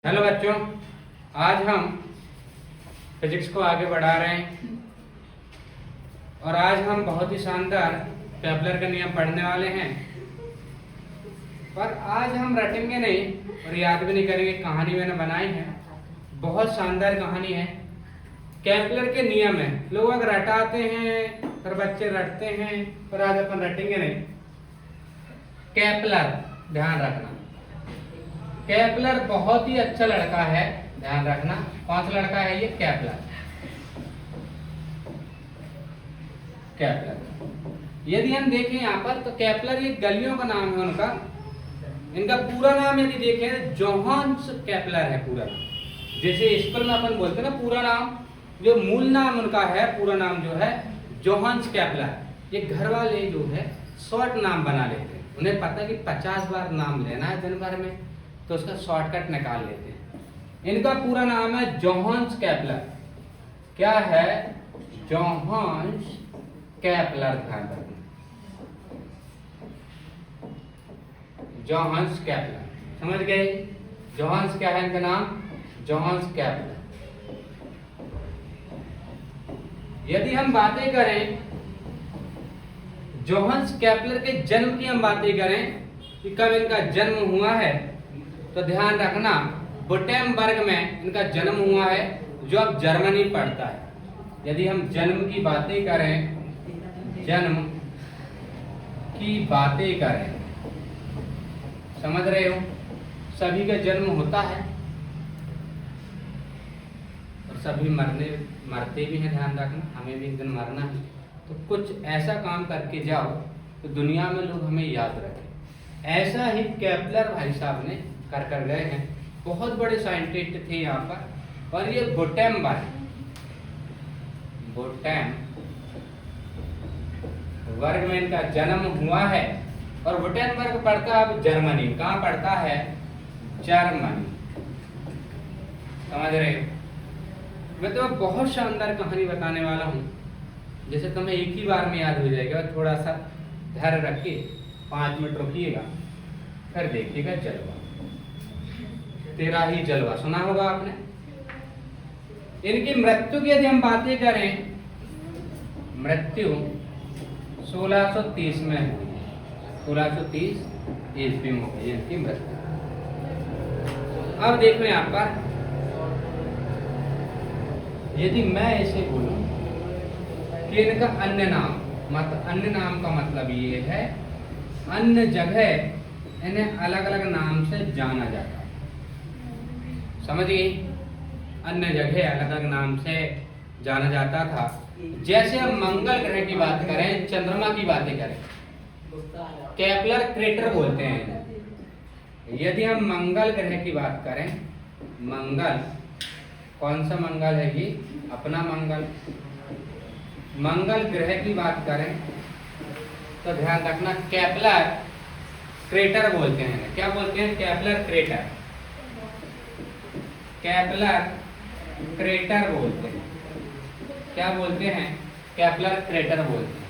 Hello बच्चों, आज हम फिजिक्स को आगे बढ़ा रहे हैं और आज हम बहुत ही शानदार केपलर का नियम पढ़ने वाले हैं। पर आज हम रटेंगे नहीं और याद भी नहीं करेंगे। कहानी मैंने बनाई है, बहुत शानदार कहानी है। केपलर के नियम है। लोग रटाते हैं पर बच्चे रटते हैं, पर आज अपन रटेंगे नहीं। केपलर, ध्यान रखना, केपलर बहुत ही अच्छा लड़का है। ध्यान रखना, कौन सा लड़का है ये? केपलर। केपलर यदि हम देखें यहाँ पर तो केपलर ये गलियों का नाम है उनका। इनका पूरा नाम यदि देखें जोहान्स केपलर है पूरा नाम। जैसे स्कूल में अपन बोलते हैं ना पूरा नाम, जो मूल नाम उनका है, पूरा नाम जो है जोहान्स केपलर। ये घर वाले जो है शॉर्ट नाम बना लेते हैं। उन्हें पता है कि 50 बार नाम लेना है दिन भर में, तो उसका शॉर्टकट निकाल लेते हैं। इनका पूरा नाम है जोहान्स केपलर। क्या है? Johannes Kepler. ध्यान रखना, जोहान्स केपलर। समझ गए? जोहान्स क्या है इनका नाम? Johannes Kepler. यदि हम बातें करें जोहान्स केपलर के जन्म की, हम बातें करें कि कब इनका जन्म हुआ है, तो ध्यान रखना गुटेनबर्ग में इनका जन्म हुआ है, जो अब जर्मनी पड़ता है। यदि हम जन्म की बातें करें, जन्म की बातें करें, समझ रहे हो, सभी का जन्म होता है और सभी मरते भी हैं। ध्यान रखना, हमें भी एक दिन मरना है। तो कुछ ऐसा काम करके जाओ तो दुनिया में लोग हमें याद रखें। ऐसा ही केपलर भाई साहब ने कर गए हैं। बहुत बड़े साइंटिस्ट थे यहाँ पर। और ये गुटेनबर्ग में इनका जन्म हुआ है। और गुटेनबर्ग पड़ता है अब जर्मनी। कहाँ पड़ता है? जर्मनी। समझ रहे हो? मैं तो बहुत शानदार कहानी बताने वाला हूँ, जैसे तुम्हें एक ही बार में याद हो जाएगा। थोड़ा सा धैर्य रख के 5 मिनट रुकिएगा, फिर देखिएगा जलवा, तेरा ही जलवा। सुना होगा आपने। इनकी मृत्यु की यदि हम बातें करें, मृत्यु 1630 में हुई। 1630 ईस्वी में हुई इनकी मृत्यु। अब देखो यहाँ पर, यदि मैं ऐसे बोलूं कि इनका अन्य नाम, अन्य नाम का मतलब ये है अन्य जगह इन्हें अलग अलग नाम से जाना जाता है। समझिए, अन्य जगह अलग अलग नाम से जाना जाता था। जैसे हम मंगल ग्रह की बात करें, चंद्रमा की बातें करें, केपलर क्रेटर बोलते हैं। यदि हम मंगल ग्रह की बात करें, मंगल, कौन सा मंगल है ये? अपना मंगल। मंगल ग्रह की बात करें तो ध्यान रखना केपलर क्रेटर बोलते हैं। क्या बोलते हैं? Kepler crater. केपलर क्रेटर बोलते हैं। क्या बोलते हैं? केपलर क्रेटर बोलते हैं।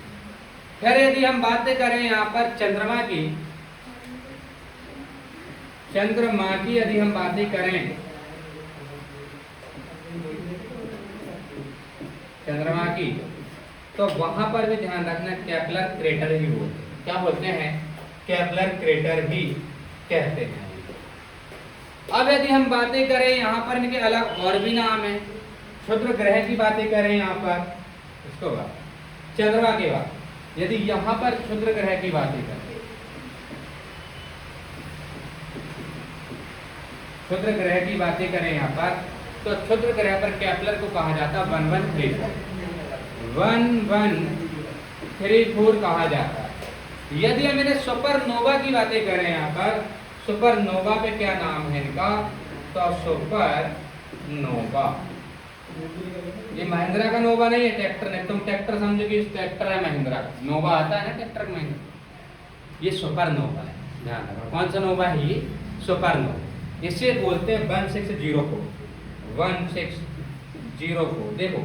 फिर यदि हम बातें करें यहाँ पर चंद्रमा की, यदि हम बातें करें चंद्रमा की, तो वहां पर भी ध्यान रखना केपलर क्रेटर ही बोलते हैं। क्या बोलते हैं? केपलर क्रेटर ही कहते हैं। अब यदि हम बातें करें यहाँ पर इनके अलग और भी नाम है। क्षुद्र ग्रह की बातें करें यहाँ पर, इसको बाद चंद्रमा के बाद, यदि यहाँ पर क्षुद्र ग्रह की बातें करें, क्षुद्र ग्रह की बातें करें यहाँ पर, तो क्षुद्र ग्रह पर केपलर को कहा जाता है 1134 कहा जाता है। यदि हम इन्हें सुपरनोवा की बातें करें यहाँ पर, सुपरनोवा पे क्या नाम है इनका? तो सुपरनोवा। ये महिंद्रा का नोवा नहीं है, ट्रैक्टर नहीं। तुम ट्रैक्टर समझो कि ट्रैक्टर है महिंद्रा का, नोवा आता है ना ट्रैक्टर महिंद्रा, ये सुपरनोवा है। ध्यान रखो, कौन सा नोवा है ये? सुपरनोवा। इसे बोलते हैं 1604। 1604। देखो,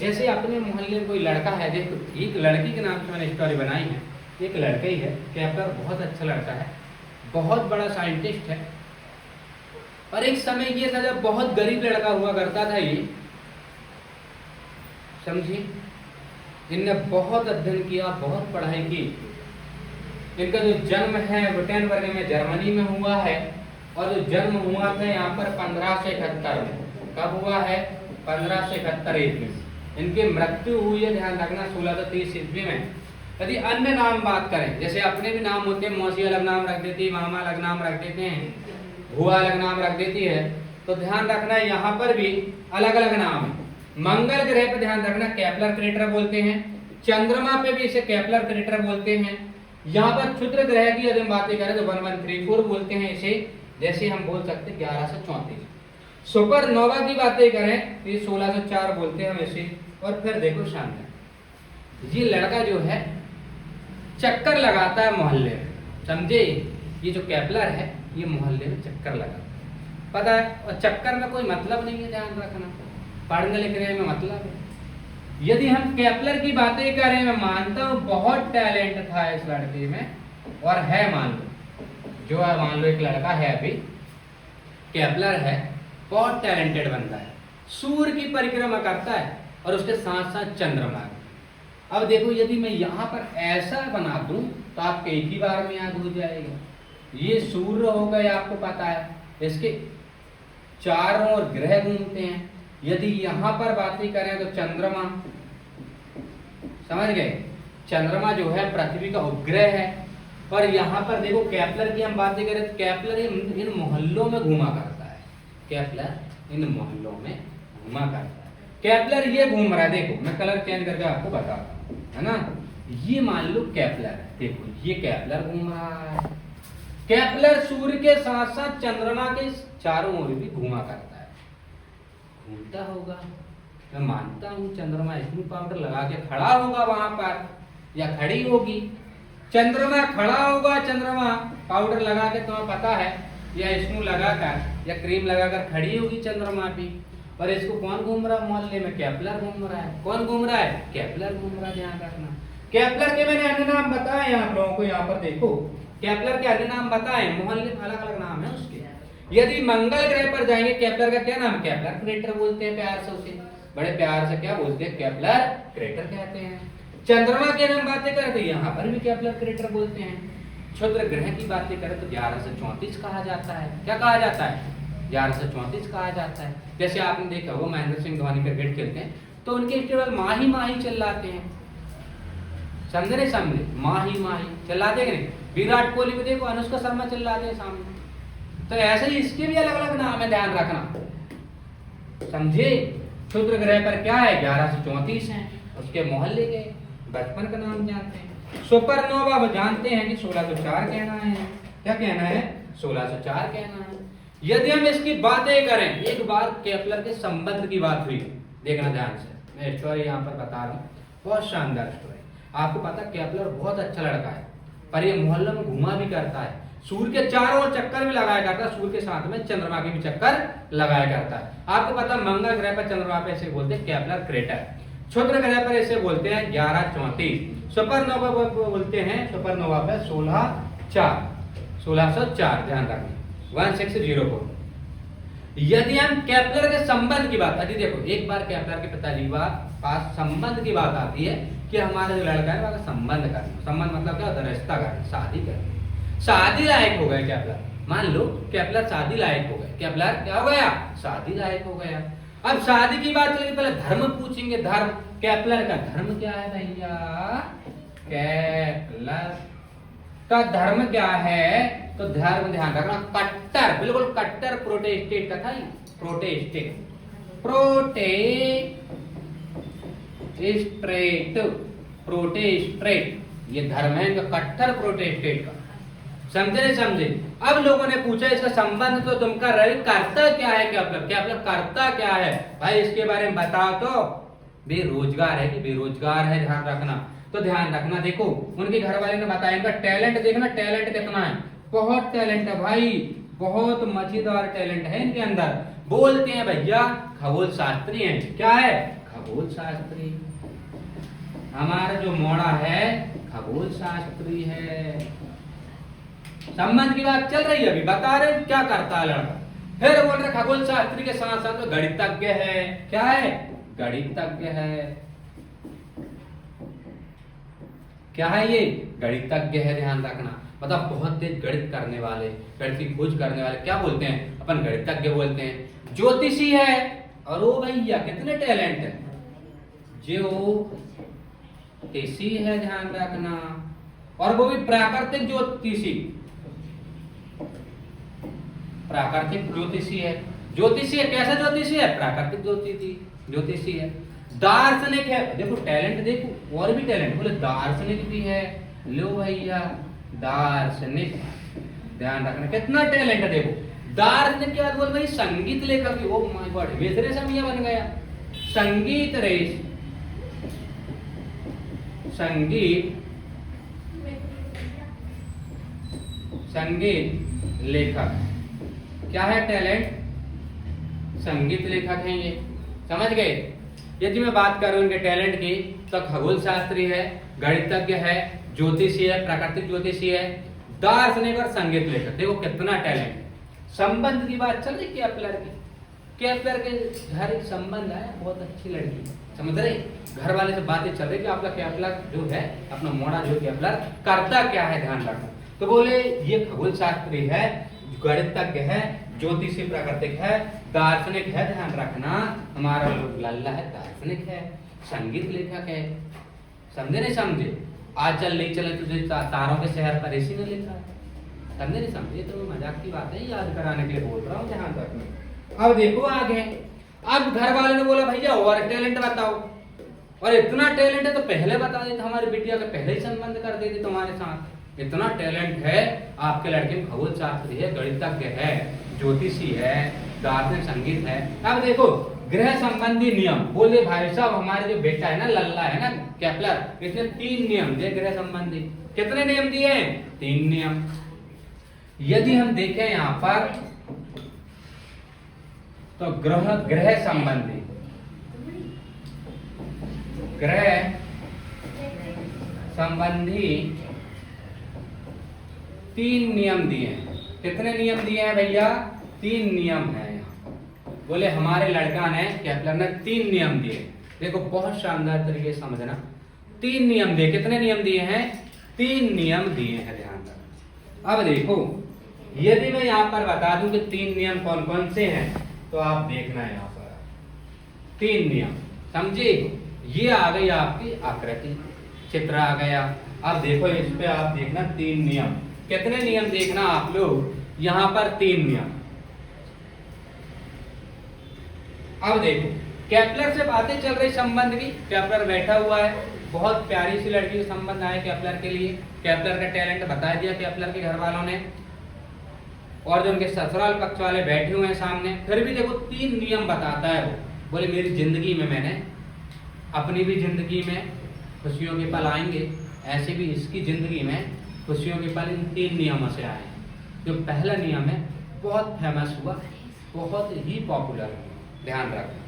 जैसे अपने मोहल्ले में कोई लड़का है, देखो एक लड़की के नाम से मैंने स्टोरी बनाई है। एक लड़का ही है, केपलर बहुत अच्छा लड़का है, बहुत बड़ा साइंटिस्ट है। और एक समय ये था जब बहुत गरीब लड़का हुआ करता था ये, समझिए, इनने बहुत अध्ययन किया, बहुत पढ़ाई की। इनका जो जन्म है विटेनबर्ग में जर्मनी में हुआ है, और जो जन्म हुआ था यहाँ पर 1571 में। कब हुआ है? 1571 में। इनकी मृत्यु हुई है, ध्यान रखना, 1630 ईस्वी में। यदि अन्य नाम बात करें, जैसे अपने भी नाम होते हैं, मौसी अलग नाम रख देती है, मामा अलग नाम रख देते हैं, बुआ अलग नाम रख देती है, तो ध्यान रखना यहाँ पर भी अलग अलग नाम है। मंगल ग्रह पे ध्यान रखना केपलर क्रेटर बोलते हैं, चंद्रमा पे भी इसे केपलर क्रेटर बोलते हैं। यहाँ पर क्षुद्र ग्रह की यदि हम बातें करें तो 1134 बोलते हैं इसे, जैसे हम बोल सकते हैं 1134। सुपर नोवा की बातें करें तो ये 1604 बोलते हैं हम इसे। और फिर देखो शानदार, ये लड़का जो है चक्कर लगाता है मोहल्ले में, समझे? ये जो केपलर है ये मोहल्ले में चक्कर लगाता है, पता है? और चक्कर में कोई मतलब नहीं है, ध्यान रखना, पढ़ने लिखने में मतलब है। यदि हम केपलर की बातें करें, मैं मानता हूँ बहुत टैलेंट था इस लड़के में, और है, मान लो जो है, मान लो एक लड़का है अभी केपलर है, बहुत टैलेंटेड बंदा है, सूर्य की परिक्रमा करता है और उसके साथ साथ चंद्रमा। अब देखो, यदि मैं यहाँ पर ऐसा बना दूं तो आपको एक ही बार में याद हो जाएगा। ये सूर्य हो गए, आपको पता है, इसके चारों ओर ग्रह घूमते हैं। यदि यहाँ पर बातें करें तो चंद्रमा, समझ गए, चंद्रमा जो है पृथ्वी का उपग्रह है। और यहाँ पर देखो केपलर की हम बातें करें तो केपलर इन मोहल्लों में घूमा करता है, केपलर इन मोहल्लों में घूमा करता है। केपलर ये घूम रहा है, देखो मैं कलर चेंज करके आपको बताता हूँ, है ना। ये मान लो केपलर है, देखो ये केपलर घूम रहा है। केपलर सूर्य के साथ साथ चंद्रमा के चारों ओर भी घूमा करता है, घूमता होगा। मैं मानता हूँ चंद्रमा स्नो पाउडर लगा के खड़ा होगा वहां पर, या खड़ी होगी। चंद्रमा खड़ा होगा, चंद्रमा पाउडर लगा के, तुम्हें पता है, या स्नो लगाकर या क्रीम लगाकर खड़ी होगी चंद्रमा पे। और इसको कौन घूम रहा है मोहल्ले में? केपलर घूम रहा है। कौन घूम रहा है? केपलर घूम रहा है, ध्यान रखना। केपलर के मैंने अन्य नाम बताए आप लोगों को, यहाँ पर देखो केपलर के अन्य नाम बताए, मोहल्ले में अलग अलग नाम है उसके। यदि मंगल ग्रह पर जाएंगे, केपलर का क्या नाम? केपलर क्रेटर बोलते हैं प्यार से उसे, बड़े प्यार से क्या बोलते हैं? केपलर क्रेटर कहते हैं। चंद्रमा की हम बातें करें तो यहाँ पर भी केपलर क्रेटर बोलते हैं। क्षुद्र ग्रह की बातें करें तो 1134 कहा जाता है। क्या कहा जाता है? 1134 कहा जाता है। जैसे आपने देखा वो महेंद्र सिंह धोनी क्रिकेट खेलते हैं तो उनके इंटरवल माही चिल्लाते हैं, समझे नहीं समझे? माही चिल्लाते हैं नहीं। विराट कोहली को देखो, अनुष्का शर्मा चिल्लाते हैं सामने। तो ऐसे ही इसके भी अलग अलग नाम है, ध्यान रखना, समझे? क्षुद्र ग्रह पर क्या है? 1134 है। उसके मोहल्ले के बचपन का नाम जानते हैं। सुपरनोवा जानते हैं कि 1604 कहना है। क्या कहना है? 1604 कहना है। यदि हम इसकी बातें करें, एक बार केपलर के संबंध की बात हुई, देखना ध्यान से, मैं स्टोरी यहाँ पर बता रहा हूँ, बहुत शानदार स्टोरी। आपको पता केपलर बहुत अच्छा लड़का है, पर ये मोहल्लों में घुमा भी करता है, सूर्य के चारों ओर चक्कर भी लगाया करता है, सूर्य के साथ में चंद्रमा के भी चक्कर लगाया करता है। आपको पता मंगल ग्रह पर चंद्रमा पे इसे बोलते हैं केपलर क्रेटर, क्षुद्र ग्रह पर इसे बोलते हैं 1134, सुपरनोवा बोलते हैं, सुपरनोवा पे 1604, ध्यान रखना 1604। यदि हम केपलर के संबंध की बात, यदि देखो एक बार केपलर के पिताजी पास संबंध की बात आती है कि हमारा जो लड़का है वह संबंध करना, संबंध मतलब क्या होता है? रिश्ता करना, शादी करना। शादी लायक हो गए केपलर, मान लो केपलर शादी लायक हो गए, केपलर क्या हो गया? शादी लायक हो गया। अब शादी की बात चलेगी, पहले धर्म पूछेंगे, धर्म, केपलर का धर्म क्या है भैया? केपलर का धर्म क्या है? तो धर्म ध्यान रखना, कट्टर, बिल्कुल कट्टर प्रोटेस्टेंट का था, प्रोटेस्टेंट ये धर्म है इनका, कट्टर प्रोटेस्टेंट का, समझे नहीं समझे? अब लोगों ने पूछा इसका संबंध तो तुम कर रहे, करता क्या है केपलर? केपलर करता क्या है भाई, इसके बारे में बताओ तो। बेरोजगार है कि बेरोजगार है, ध्यान रखना। तो ध्यान रखना, देखो उनके घर वाले ने बताया, इनका टैलेंट देखना, टैलेंट कितना है, बहुत टैलेंट है भाई, बहुत मजेदार टैलेंट है इनके अंदर। बोलते हैं भैया खगोल शास्त्री हैं। क्या है? खगोल शास्त्री। हमारा जो मोड़ा है खगोल शास्त्री है। संबंध की बात चल रही है, अभी बता रहे क्या करता है लड़का। फिर बोल रहे खगोल शास्त्री के साथ साथ तो गणितज्ञ है। क्या है? गणितज्ञ है। क्या है ये? गणितज्ञ है। ध्यान रखना, मतलब बहुत तेज गणित करने वाले, गणित की खोज करने वाले क्या बोलते हैं अपन? गणितज्ञ बोलते हैं। ज्योतिषी है, और वो भैया कितने टैलेंट है, ज्योतिषी है। ध्यान रखना, और वो भी प्राकृतिक ज्योतिषी, प्राकृतिक ज्योतिषी है। ज्योतिषी है, कैसा ज्योतिषी है? प्राकृतिक ज्योतिषी है। दार्शनिक है, देखो टैलेंट देखो, और भी टैलेंट, बोले दार्शनिक भी है। लो भैया दार्शनिक, ध्यान रखना कितना टैलेंट है। देखो दार्शनिक के बाद बोल भाई संगीत लेखक भी। ओ माय गॉड, वेसरे समय बन गया। संगीत रेस, संगीत लेखक। क्या है टैलेंट? संगीत लेखक हैं ये, समझ गए। यदि मैं बात करूं इनके टैलेंट की, तो खगोल शास्त्री है, गणितज्ञ है, ज्योतिषी है, प्राकृतिक ज्योतिषी है, दार्शनिक और संगीत लेखक। देखो कितना टैलेंट। संबंध की बात चल रही केपलर की। केपलर के घर एक संबंध है, बहुत अच्छी लड़की, समझ रहे। घर वाले से बातें चल रही कि आपका केपलर जो है, अपना मोड़ा जो केपलर करता क्या है, ध्यान रखना। तो बोले ये खगोल शास्त्री है, गणितज्ञ है, ज्योतिषी प्राकृतिक है, दार्शनिक है। ध्यान रखना, हमारा लल्ला है दार्शनिक है, संगीत लेखक है। समझे नहीं समझे? आज चल नहीं चले तुझे तारों के शहर पर इसी ने लिखा है। समझे नहीं समझे? तो मजाक की बात है, याद कराने के लिए बोल रहा हूँ। ध्यान रखना। अब देखो आगे, अब घर वाले ने बोला भैया और टैलेंट बताओ, और इतना टैलेंट है तो पहले बता देते, हमारी बिटिया का पहले ही संबंध कर देते तुम्हारे साथ। इतना टैलेंट है आपके लड़के में, खगोल शास्त्री है, गणितज्ञ है, ज्योतिषी है, दार्शनिक, संगीत है। अब देखो ग्रह संबंधी नियम बोले भाई साहब, हमारे जो बेटा है ना, लल्ला है ना केपलर, इसने 3 नियम दिए ग्रह संबंधी। कितने नियम दिए? 3 नियम। यदि हम देखें यहां पर तो ग्रह संबंधी, ग्रह संबंधी 3 नियम दिए हैं। कितने नियम दिए हैं भैया? 3 नियम है। बोले हमारे लड़का ने, केपलर ने 3 नियम दिए। देखो बहुत शानदार तरीके से समझना। 3 नियम दिए। कितने नियम दिए हैं? 3 नियम दिए हैं, ध्यान रखना। अब देखो यदि मैं यहाँ पर बता दूं कि 3 नियम कौन कौन से हैं, तो आप देखना है यहाँ पर 3 नियम, समझे। ये आ गई आपकी आकृति, चित्र आ गया। अब देखो इस पे आप देखना 3 नियम। कितने नियम देखना आप लोग? यहाँ पर 3 नियम। अब देखो केपलर से बातें चल रही संबंध की। केपलर बैठा हुआ है, बहुत प्यारी सी लड़की का संबंध आया केपलर के लिए। केपलर का टैलेंट बता दिया केपलर के घर वालों ने, और जो उनके ससुराल पक्ष वाले बैठे हुए हैं सामने। फिर भी देखो 3 नियम बताता है वो। बोले मेरी जिंदगी में, मैंने अपनी भी जिंदगी में खुशियों के पल आएंगे, ऐसे भी इसकी जिंदगी में खुशियों के पल इन 3 नियमों से आए। जो पहला नियम है बहुत फेमस हुआ, बहुत ही पॉपुलर हुआ, ध्यान रखना।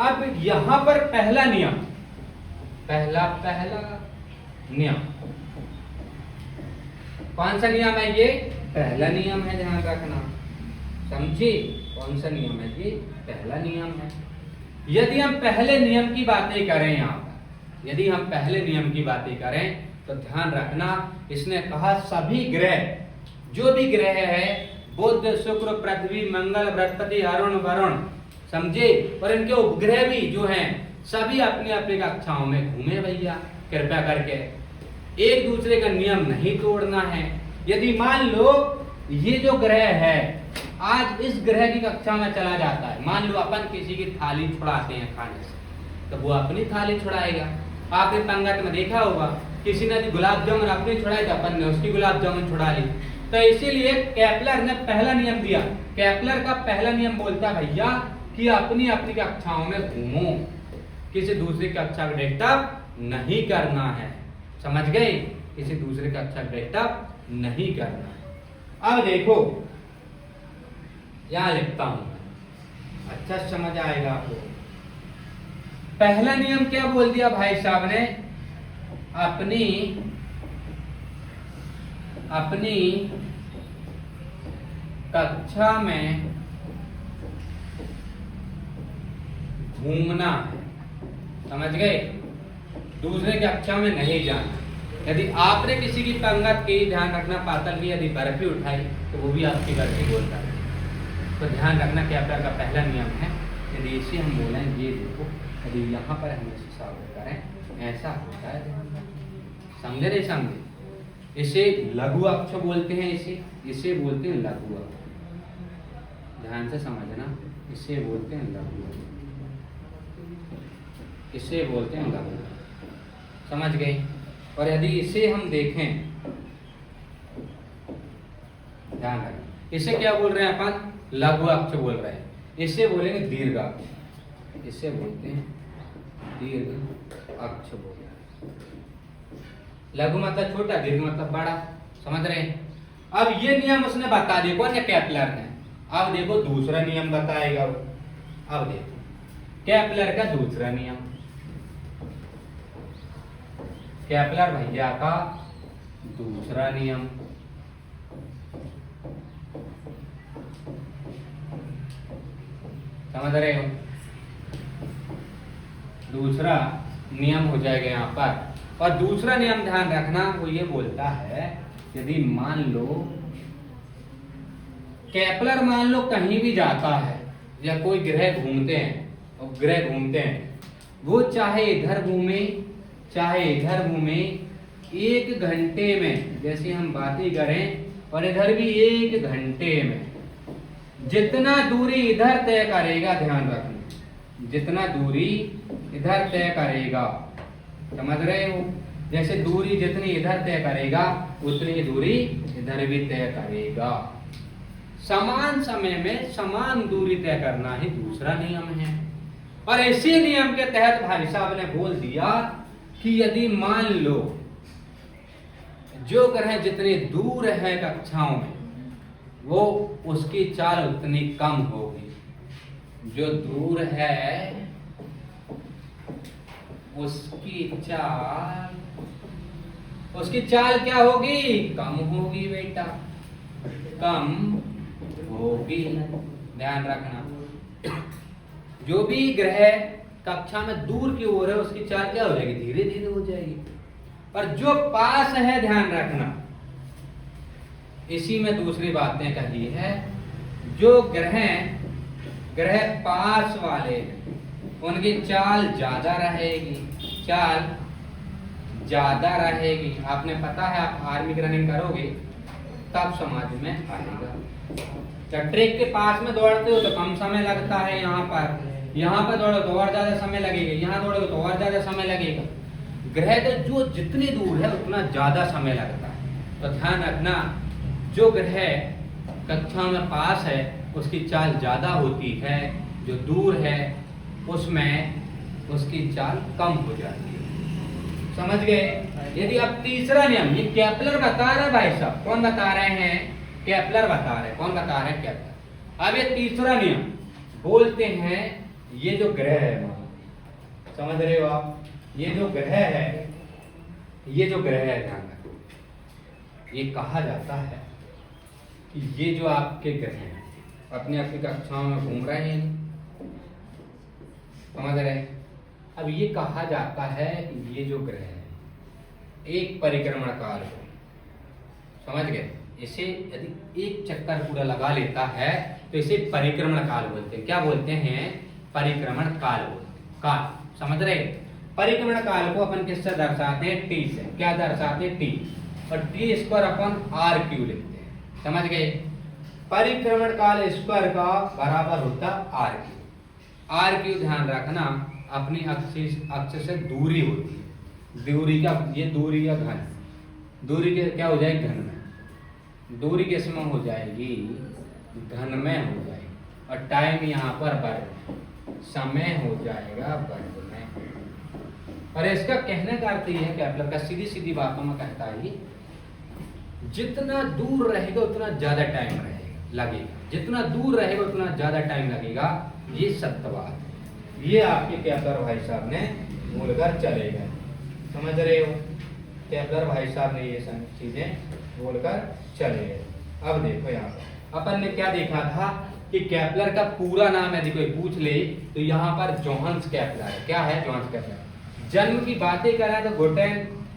अब यहां पर पहला नियम, पहला नियम कौन सा नियम है? ये पहला नियम है, ध्यान रखना, समझे। कौन सा नियम है? ये पहला नियम है। यदि हम पहले नियम की बातें करें यहाँ पर, यदि हम पहले नियम की बातें करें तो ध्यान रखना, इसने कहा सभी ग्रह, जो भी ग्रह है, बुध, शुक्र, पृथ्वी, मंगल, बृहस्पति, अरुण, वरुण, समझे, और इनके उपग्रह भी जो हैं सभी अपनी अपनी कक्षाओं में घूमे भैया। कृपया करके एक दूसरे का नियम नहीं तोड़ना है। यदि मान लो ये जो ग्रह है आज इस ग्रह की कक्षा में चला जाता है, मान लो अपन किसी की थाली छुड़ाते हैं खाने से, तो वो अपनी थाली छुड़ाएगा। आपने पंगत में देखा होगा, किसी ने गुलाब जामुन अपनी छुड़ाई तो अपन ने उसकी गुलाब जामुन छुड़ा ली। तो इसीलिए केपलर ने पहला नियम दिया। केपलर का पहला नियम बोलता है भैया कि अपनी अपनी कक्षाओं में घूमो, किसी दूसरी कक्षा को डिस्टर्ब नहीं करना है, समझ गए। किसी दूसरे कक्षा को डिस्टर्ब नहीं करना है। अब देखो यहां लिखता हूं, अच्छा समझ आएगा आपको। पहला नियम क्या बोल दिया भाई साहब ने? अपनी कक्षा में घूमना है, समझ गए, दूसरे की कक्षा में नहीं जाना। यदि आपने किसी की पंगत की, ध्यान रखना पातल की यदि बर्फी उठाई तो वो भी आपकी बर्फी बोलता है। तो ध्यान रखना कैप्लर का पहला नियम है, यदि इसे हम बोलें ये देखो, यदि यहाँ पर हम इसे सॉल्व करें ऐसा होता है, समझे नहीं समझे? इसे लघु अक्ष बोलते हैं, इसे बोलते हैं लघु अक्ष। ध्यान से समझना, इसे बोलते हैं लघु अक्ष, इसे बोलते हैं लघु अक्ष, समझ गए? और यदि इसे हम देखें, ध्यान रखें, इसे क्या बोल रहे हैं अपन? लघु अक्ष बोल रहे हैं। इसे बोलेंगे दीर्घ अक्ष, इसे बोलते हैं दीर्घ अक्ष बोल रहे हैं। लघु मतलब छोटा, दीर्घ मतलब बड़ा, समझ रहे हैं? अब ये नियम उसने बता दिया, कौन है? केप्लर ने। अब देखो दूसरा नियम बताएगा वो। अब देखो केप्लर का दूसरा नियम, केप्लर भैया का दूसरा नियम, समझ रहे हो? दूसरा नियम हो जाएगा यहाँ पर। और दूसरा नियम ध्यान रखना, वो ये बोलता है यदि मान लो केप्लर मान लो कहीं भी जाता है या कोई ग्रह घूमते हैं, और ग्रह घूमते हैं, वो चाहे इधर घूमे चाहे इधर घूमे, 1 घंटे में, जैसे हम बातें करें, और इधर भी 1 घंटे में जितना दूरी इधर तय करेगा, ध्यान रखना, जितना दूरी इधर तय करेगा, समझ रहे हो? जैसे दूरी जितनी इधर तय करेगा उतनी दूरी इधर भी तय करेगा। समान समय में समान दूरी तय करना ही दूसरा नियम है। और इसी नियम के तहत भाई साहब ने बोल दिया कि यदि मान लो जो ग्रह जितने दूर है कक्षाओं में, वो उसकी चाल उतनी कम होगी। जो दूर है उसकी चाल क्या होगी? कम होगी बेटा, कम होगी। ध्यान रखना, जो भी ग्रह कक्षा में दूर की ओर है उसकी चाल क्या हो जाएगी? धीरे धीरे हो जाएगी। और जो पास है, ध्यान रखना, इसी में दूसरी बातें कही है, जो ग्रह पास वाले हैं उनकी चाल ज्यादा रहेगी, चाल ज्यादा रहेगी। आपने पता है, आप आर्मी की रनिंग करोगे तब समझ में आएगा। जब ट्रैक के पास में दौड़ते हो तो कम समय लगता है, यहाँ पर दौड़ो तो और ज्यादा समय लगेगा, यहाँ दौड़ोगे तो और ज्यादा समय लगेगा। ग्रह तो जो जितनी दूर है उतना ज्यादा समय लगता है। तो ध्यान रखना, जो ग्रह कक्षा में पास है उसकी चाल ज्यादा होती है, जो दूर है उसमें उसकी चाल कम हो जाती है। समझ गए? यदि अब तीसरा नियम, ये केप्लर बता रहा है भाई साहब, कौन बता रहे हैं? केप्लर बता रहे हैं। कौन बता रहे हैं? केप्लर। अब ये तीसरा नियम बोलते हैं, ये जो ग्रह है, समझ रहे हो आप? ये जो ग्रह है, ध्यान रखो, ये कहा जाता है कि ये जो आपके ग्रह हैं अपनी अपनी कक्षाओं में घूम रहे हैं, समझ रहे हैं? अब ये कहा जाता है कि ये जो ग्रह है एक परिक्रमण काल हो, समझ गए? इसे यदि एक चक्कर पूरा लगा लेता है तो इसे परिक्रमण काल बोलते हैं। क्या बोलते हैं? परिक्रमण काल बोलते हैं। समझ रहे? परिक्रमण काल को अपन किससे दर्शाते हैं? टी से। क्या दर्शाते हैं? टी। और टी स्क्वायर अपन आर क्यू लिखते हैं, समझ गए? परिक्रमण काल स्क्वायर का बराबर होता आर क्यू। आर क्यू ध्यान रखना, अपनी अक्ष से दूरी होती है। दूरी का, ये दूरी का घन, दूरी के क्या हो जाएगी? घन में। दूरी किसमें हो जाएगी? घन में हो जाएगी। और टाइम यहाँ पर वर्ग, समय हो जाएगा वर्ग में। और इसका कहने का अर्थ ये है, केप्लर का सीधी सीधी बातों में कहता है, जितना दूर रहेगा उतना ज्यादा टाइम लगेगा, जितना दूर रहेगा उतना ज्यादा टाइम लगेगा। ये सत्य बात है। ये आपके केप्लर भाई साहब ने बोलकर चले गए, समझ रहे हो? केप्लर भाई साहब ने ये सब चीजें बोलकर चले गए। अब देखो यहाँ पर अपन ने क्या देखा था कि केपलर का पूरा नाम यदि कोई पूछ ले तो यहाँ पर जोहान्स केपलर है। क्या है? Johannes Kepler. जन्म की बातें करें तो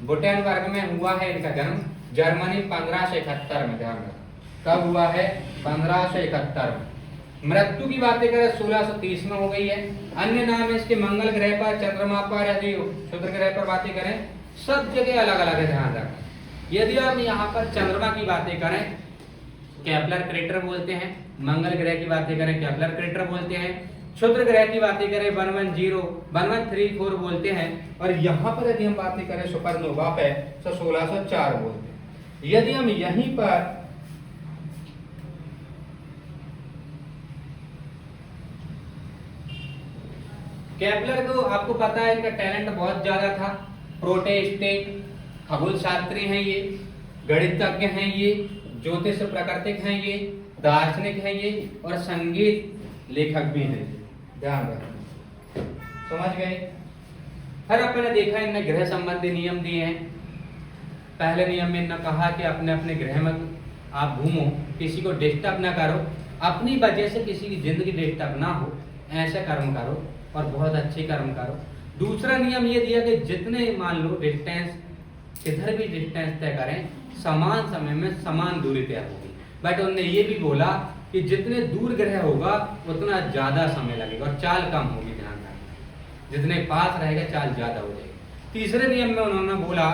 गुटेनबर्ग में हुआ है इनका जन्म, जर्मनी 1571 में। ध्यान रखें कब हुआ है? 1571 में। मृत्यु की बातें करें 1630 में हो गई है। अन्य नाम है इसके मंगल ग्रह पर, चंद्रमा पर, यदि शुक्र ग्रह पर बातें करें, सब जगह अलग अलग है। ध्यान रखें। यदि हम यहाँ पर चंद्रमा की बातें करें केपलर क्रेटर बोलते हैं, मंगल ग्रह की बातें करें केपलर क्रेटर बोलते हैं, शुक्र ग्रह की बातें करें 1134 बोलते हैं, और यहाँ पर यदि हम बातें करें सुपरनोवा पे तो 1604 बोलते हैं। यदि हम यहीं पर केपलर को आपको पता है इनका टैलेंट बहुत ज्यादा था। प्रोटेस्टेंट खगोल शास्त्री हैं ये, गणितज्ञ हैं ये, ज्योतिष प्राकृतिक हैं ये, दार्शनिक हैं ये, और संगीत लेखक भी हैं। ध्यान रखना, समझ गए? फिर अपने देखा इनने ग्रह संबंधी नियम दिए हैं। पहले नियम में इन्होंने कहा कि अपने अपने ग्रह में आप घूमो, किसी को डिस्टर्ब ना करो, अपनी वजह से किसी की जिंदगी डिस्टर्ब ना हो, ऐसे कर्म करो और बहुत अच्छे कर्म करो। दूसरा नियम ये दिया कि जितने मान लो डिस्टेंस, किधर भी डिस्टेंस तय करें, समान समय में समान दूरी तय होगी। बट उन्होंने ये भी बोला कि जितने दूर ग्रह होगा उतना ज्यादा समय लगेगा और चाल कम होगी। ध्यान रखना, जितने पास रहेगा चाल ज्यादा हो जाएगी। तीसरे नियम में उन्होंने बोला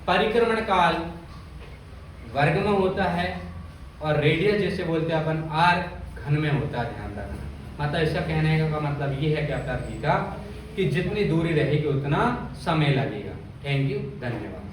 परिक्रमण काल वर्ग में होता है और रेडियस जैसे बोलते हैं अपन आर घन में होता है। ध्यान रखना, मतलब इसका कहने का मतलब ये है केपलर जी का कि जितनी दूरी रहेगी उतना समय लगेगा। थैंक यू, धन्यवाद।